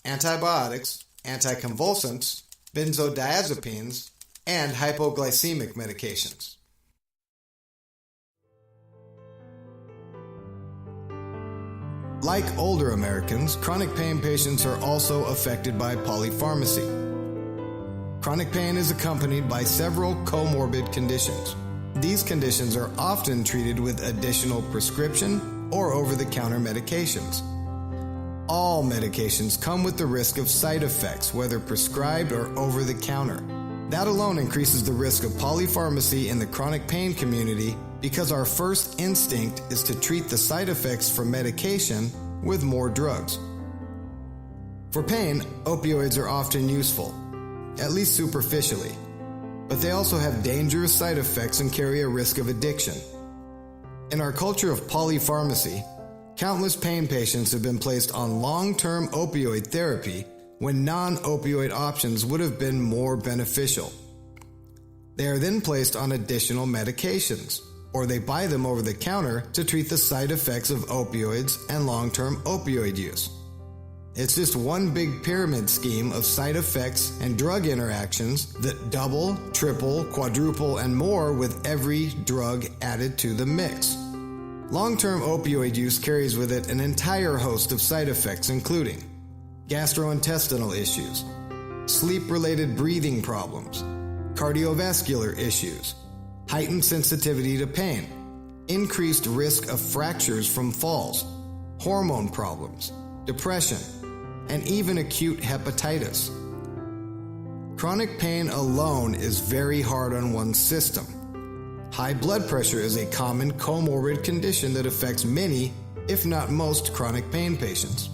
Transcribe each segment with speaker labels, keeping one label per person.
Speaker 1: antibiotics, anticonvulsants, benzodiazepines, and hypoglycemic medications. Like older Americans, chronic pain patients are also affected by polypharmacy. Chronic pain is accompanied by several comorbid conditions. These conditions are often treated with additional prescription or over-the-counter medications. All medications come with the risk of side effects, whether prescribed or over-the-counter. That alone increases the risk of polypharmacy in the chronic pain community because our first instinct is to treat the side effects from medication with more drugs. For pain, opioids are often useful, at least superficially, but they also have dangerous side effects and carry a risk of addiction. In our culture of polypharmacy, countless pain patients have been placed on long-term opioid therapy when non-opioid options would have been more beneficial. They are then placed on additional medications, or they buy them over the counter to treat the side effects of opioids and long-term opioid use. It's just one big pyramid scheme of side effects and drug interactions that double, triple, quadruple, and more with every drug added to the mix. Long-term opioid use carries with it an entire host of side effects, including gastrointestinal issues, sleep-related breathing problems, cardiovascular issues, heightened sensitivity to pain, increased risk of fractures from falls, hormone problems, depression, and even acute hepatitis. Chronic pain alone is very hard on one's system. High blood pressure is a common comorbid condition that affects many, if not most, chronic pain patients.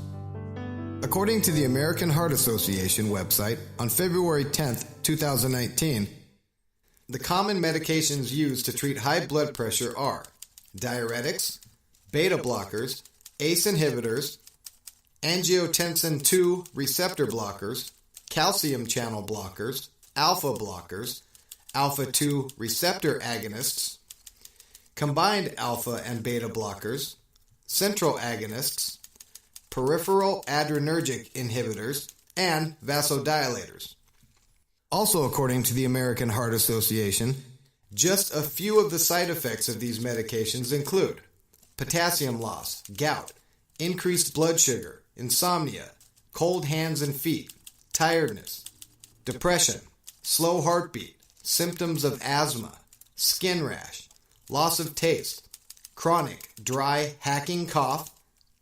Speaker 1: According to the American Heart Association website, on February 10, 2019, the common medications used to treat high blood pressure are diuretics, beta blockers, ACE inhibitors, angiotensin II receptor blockers, calcium channel blockers, alpha blockers, alpha-2 receptor agonists, combined alpha and beta blockers, central agonists, peripheral adrenergic inhibitors, and vasodilators. Also, according to the American Heart Association, just a few of the side effects of these medications include potassium loss, gout, increased blood sugar, insomnia, cold hands and feet, tiredness, depression, slow heartbeat, symptoms of asthma, skin rash, loss of taste, chronic, dry, hacking cough,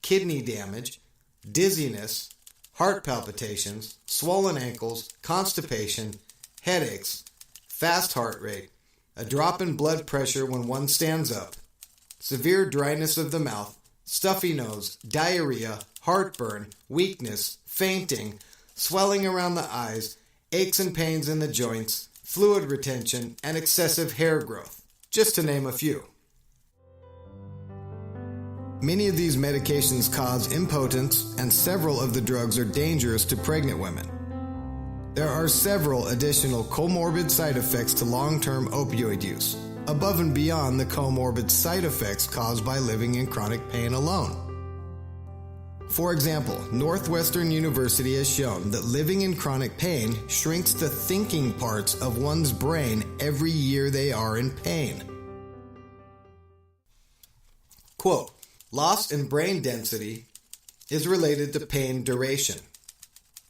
Speaker 1: kidney damage, dizziness, heart palpitations, swollen ankles, constipation, headaches, fast heart rate, a drop in blood pressure when one stands up, severe dryness of the mouth, stuffy nose, diarrhea, heartburn, weakness, fainting, swelling around the eyes, aches and pains in the joints, fluid retention, and excessive hair growth, just to name a few. Many of these medications cause impotence, and several of the drugs are dangerous to pregnant women. There are several additional comorbid side effects to long-term opioid use, above and beyond the comorbid side effects caused by living in chronic pain alone. For example, Northwestern University has shown that living in chronic pain shrinks the thinking parts of one's brain every year they are in pain. Quote, loss in brain density is related to pain duration,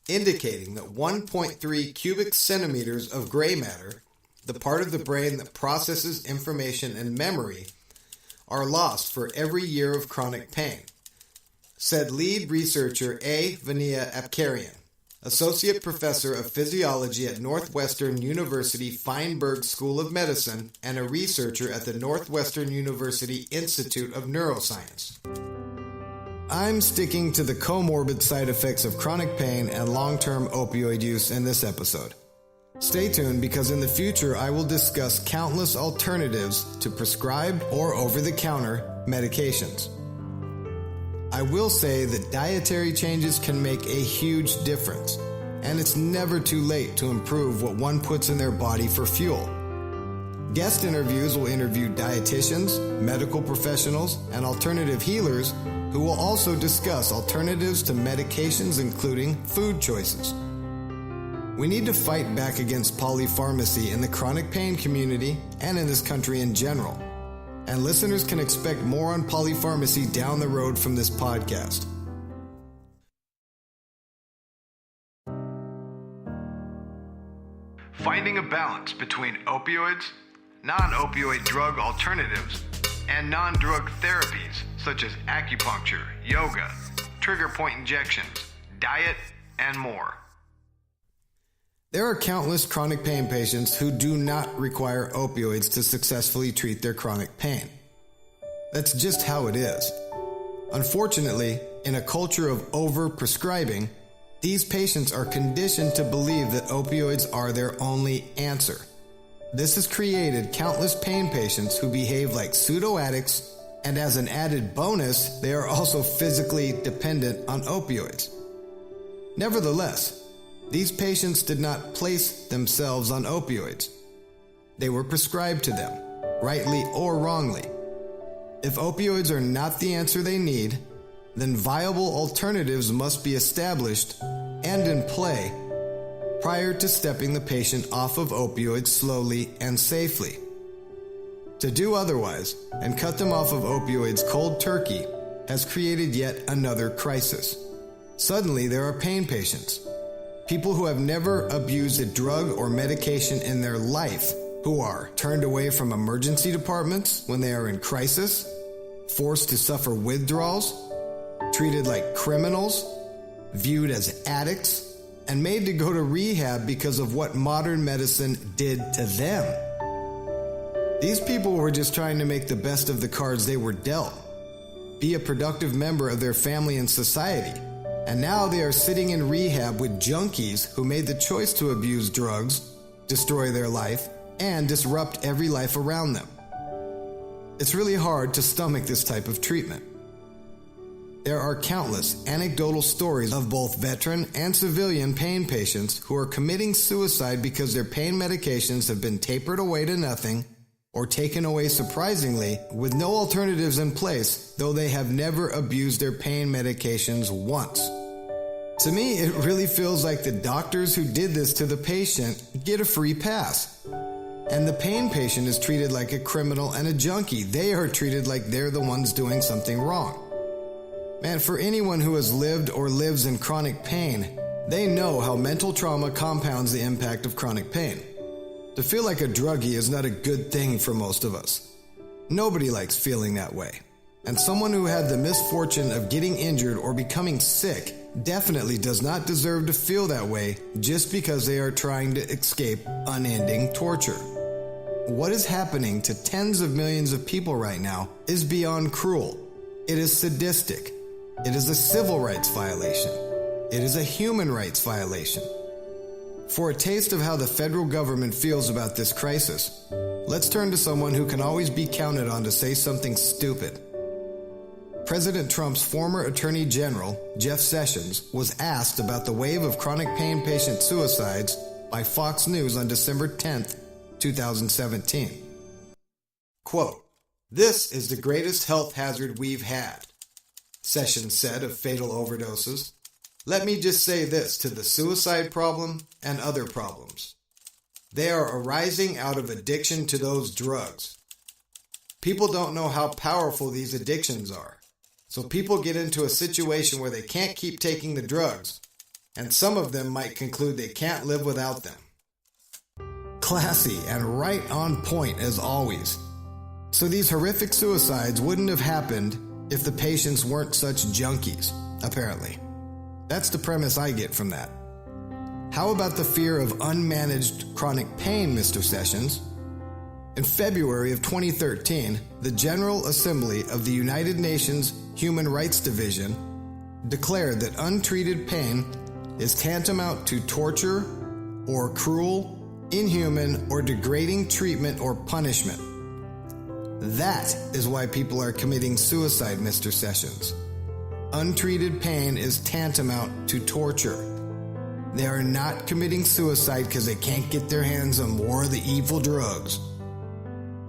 Speaker 1: indicating that 1.3 cubic centimeters of gray matter, the part of the brain that processes information and memory, are lost for every year of chronic pain, said lead researcher A. Vania Apkarian, associate professor of physiology at Northwestern University Feinberg School of Medicine and a researcher at the Northwestern University Institute of Neuroscience. I'm sticking to the comorbid side effects of chronic pain and long-term opioid use in this episode. Stay tuned because in the future I will discuss countless alternatives to prescribed or over-the-counter medications. I will say that dietary changes can make a huge difference, and it's never too late to improve what one puts in their body for fuel. Guest interviews will interview dietitians, medical professionals, and alternative healers who will also discuss alternatives to medications, including food choices. We need to fight back against polypharmacy in the chronic pain community and in this country in general. And listeners can expect more on polypharmacy down the road from this podcast. Finding a balance between opioids, non-opioid drug alternatives, and non-drug therapies such as acupuncture, yoga, trigger point injections, diet, and more. There are countless chronic pain patients who do not require opioids to successfully treat their chronic pain. That's just how it is. Unfortunately, in a culture of overprescribing, these patients are conditioned to believe that opioids are their only answer. This has created countless pain patients who behave like pseudo-addicts, and as an added bonus, they are also physically dependent on opioids. Nevertheless, these patients did not place themselves on opioids. They were prescribed to them, rightly or wrongly. If opioids are not the answer they need, then viable alternatives must be established and in play prior to stepping the patient off of opioids slowly and safely. To do otherwise and cut them off of opioids cold turkey has created yet another crisis. Suddenly there are pain patients, people who have never abused a drug or medication in their life, who are turned away from emergency departments when they are in crisis, forced to suffer withdrawals, treated like criminals, viewed as addicts, and made to go to rehab because of what modern medicine did to them. These people were just trying to make the best of the cards they were dealt, be a productive member of their family and society, and now they are sitting in rehab with junkies who made the choice to abuse drugs, destroy their life, and disrupt every life around them. It's really hard to stomach this type of treatment. There are countless anecdotal stories of both veteran and civilian pain patients who are committing suicide because their pain medications have been tapered away to nothing or taken away surprisingly with no alternatives in place, though they have never abused their pain medications once. To me, it really feels like the doctors who did this to the patient get a free pass. And the pain patient is treated like a criminal and a junkie. They are treated like they're the ones doing something wrong. Man, for anyone who has lived or lives in chronic pain, they know how mental trauma compounds the impact of chronic pain. To feel like a druggie is not a good thing for most of us. Nobody likes feeling that way. And someone who had the misfortune of getting injured or becoming sick definitely does not deserve to feel that way just because they are trying to escape unending torture. What is happening to tens of millions of people right now is beyond cruel. It is sadistic. It is a civil rights violation. It is a human rights violation. For a taste of how the federal government feels about this crisis, let's turn to someone who can always be counted on to say something stupid. President Trump's former Attorney General, Jeff Sessions, was asked about the wave of chronic pain patient suicides by Fox News on December 10th, 2017. Quote, "This is the greatest health hazard we've had," Sessions said of fatal overdoses. "Let me just say this to the suicide problem and other problems. They are arising out of addiction to those drugs. People don't know how powerful these addictions are. So people get into a situation where they can't keep taking the drugs, and some of them might conclude they can't live without them." Classy and right on point as always. So these horrific suicides wouldn't have happened if the patients weren't such junkies, apparently. That's the premise I get from that. How about the fear of unmanaged chronic pain, Mr. Sessions? In February of 2013, the General Assembly of the United Nations Human Rights Division declared that untreated pain is tantamount to torture or cruel, inhuman, or degrading treatment or punishment. That is why people are committing suicide, Mr. Sessions. Untreated pain is tantamount to torture. They are not committing suicide because they can't get their hands on more of the evil drugs.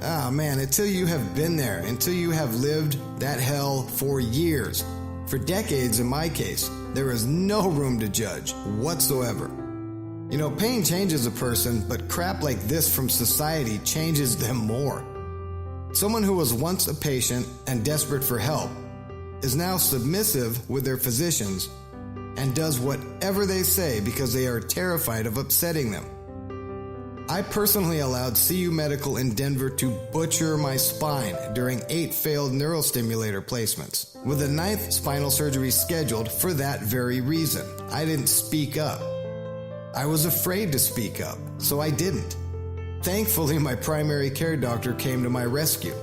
Speaker 1: Ah man, until you have been there, until you have lived that hell for years, For decades in my case, there is no room to judge whatsoever. You know, pain changes a person, but crap like this from society changes them more. Someone who was once a patient and desperate for help is now submissive with their physicians and does whatever they say because they are terrified of upsetting them. I personally allowed CU Medical in Denver to butcher my spine during 8 failed neurostimulator placements, with a 9th spinal surgery scheduled for that very reason. I didn't speak up. I was afraid to speak up, so I didn't. Thankfully, my primary care doctor came to my rescue.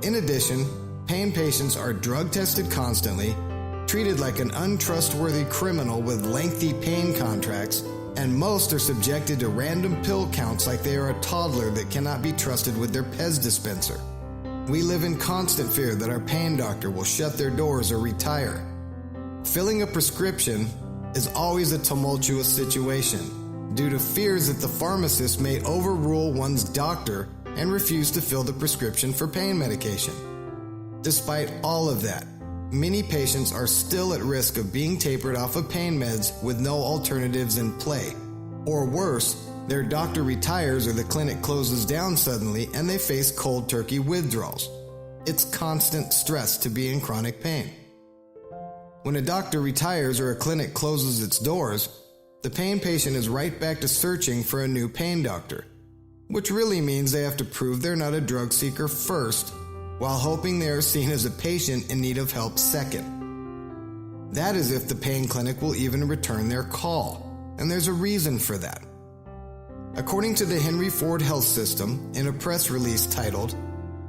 Speaker 1: In addition, pain patients are drug tested constantly, treated like an untrustworthy criminal with lengthy pain contracts, and most are subjected to random pill counts like they are a toddler that cannot be trusted with their Pez dispenser. We live in constant fear that our pain doctor will shut their doors or retire. Filling a prescription is always a tumultuous situation due to fears that the pharmacist may overrule one's doctor and refuse to fill the prescription for pain medication. Despite all of that, many patients are still at risk of being tapered off of pain meds with no alternatives in play. Or worse, their doctor retires or the clinic closes down suddenly and they face cold turkey withdrawals. It's constant stress to be in chronic pain. When a doctor retires or a clinic closes its doors, the pain patient is right back to searching for a new pain doctor, which really means they have to prove they're not a drug seeker first, while hoping they are seen as a patient in need of help second. That is if the pain clinic will even return their call, and there's a reason for that. According to the Henry Ford Health System, in a press release titled,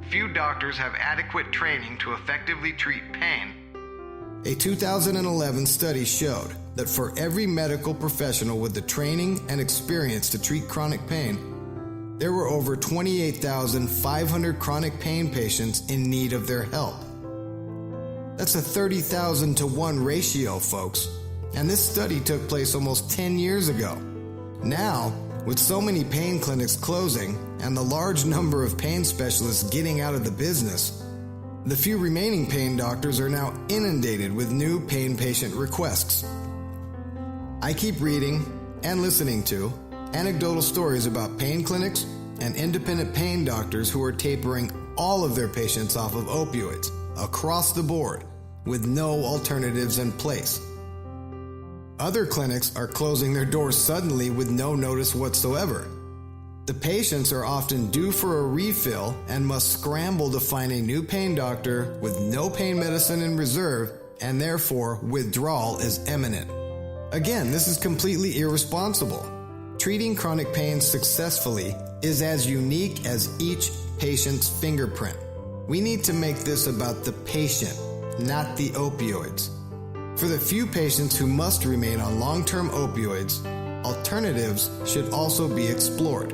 Speaker 1: "Few doctors have adequate training to effectively treat pain," a 2011 study showed that for every medical professional with the training and experience to treat chronic pain, there were over 28,500 chronic pain patients in need of their help. That's a 30,000 to 1 ratio, folks. And this study took place almost 10 years ago. Now, with so many pain clinics closing and the large number of pain specialists getting out of the business, the few remaining pain doctors are now inundated with new pain patient requests. I keep reading and listening to anecdotal stories about pain clinics and independent pain doctors who are tapering all of their patients off of opioids across the board with no alternatives in place. Other clinics are closing their doors suddenly with no notice whatsoever. The patients are often due for a refill and must scramble to find a new pain doctor with no pain medicine in reserve, and therefore withdrawal is imminent. Again, this is completely irresponsible. Treating chronic pain successfully is as unique as each patient's fingerprint. We need to make this about the patient, not the opioids. For the few patients who must remain on long-term opioids, alternatives should also be explored.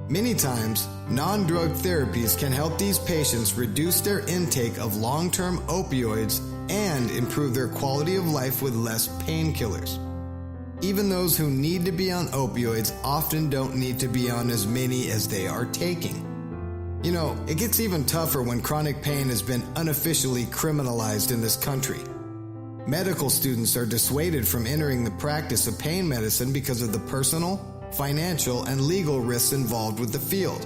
Speaker 1: Many times, non-drug therapies can help these patients reduce their intake of long-term opioids and improve their quality of life with less painkillers. Even those who need to be on opioids often don't need to be on as many as they are taking. You know, it gets even tougher when chronic pain has been unofficially criminalized in this country. Medical students are dissuaded from entering the practice of pain medicine because of the personal, financial, and legal risks involved with the field.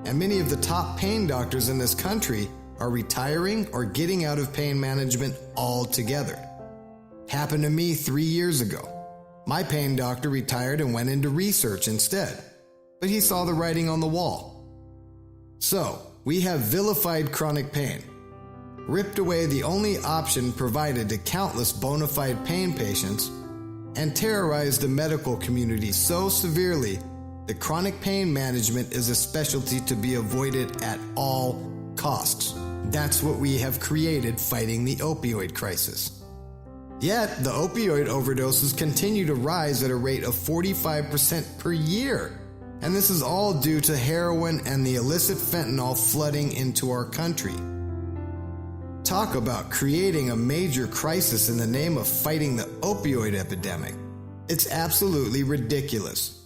Speaker 1: And many of the top pain doctors in this country are retiring or getting out of pain management altogether. Happened to me 3 years ago. My pain doctor retired and went into research instead, but he saw the writing on the wall. So, we have vilified chronic pain, ripped away the only option provided to countless bona fide pain patients, and terrorized the medical community so severely that chronic pain management is a specialty to be avoided at all costs. That's what we have created fighting the opioid crisis. Yet, the opioid overdoses continue to rise at a rate of 45% per year. And this is all due to heroin and the illicit fentanyl flooding into our country. Talk about creating a major crisis in the name of fighting the opioid epidemic. It's absolutely ridiculous.